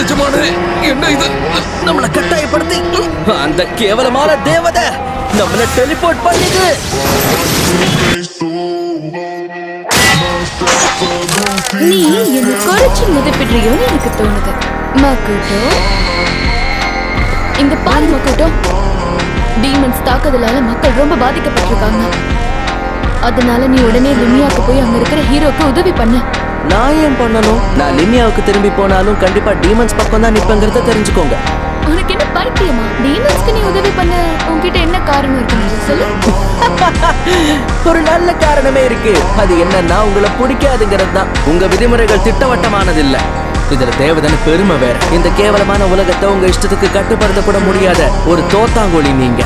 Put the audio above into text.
எஜமானே, என்ன இது? நம்மள கட்டாயப்படுத்தி அந்த கேவலமான தேவதை நம்மள டெலிபோர்ட் பண்ணுது. நீ என்ன குறைச்சு மதிப்பிடுறியோன்னு எனக்கு தோணுது மக்குட்டோ. இங்க பாரு மக்குட்டோ, டீமன்ஸ் தாக்குதலால மக்கள் ரொம்ப பாதிக்கப்பட்டிருக்காங்க. அதனால நீ உடனே லிமியாக்கு போய் அங்க இருக்கிற ஹீரோக்கு உதவி பண்ணு. நான் ஏன் பண்ணணும்? நான் லிமியாவுக்கு திரும்பி போனாலும் கண்டிப்பா டீமன்ஸ் பக்கம் தான் நிப்பங்கிறத தெரிஞ்சுக்கோங்க. உனக்கு என்ன பைத்தியமா? டீமன்ஸ்க்கு நீ உதவி பண்ண உன்கிட்ட என்ன காரணம் இருக்கு சொல்லு. ஒரு நல்ல காரணமே இருக்கு. அது என்னன்னா உங்களை பிடிக்காதுங்கிறது தான். உங்க விதிமுறைகள் திட்டவட்டமானது இல்ல. இதுல தேவதன்னு பெருமை வேற. இந்த கேவலமான உலகத்தை உங்க இஷ்டத்துக்கு கட்டுப்படுத்த கூட முடியாத ஒரு தோத்தாங்கோலி நீங்க.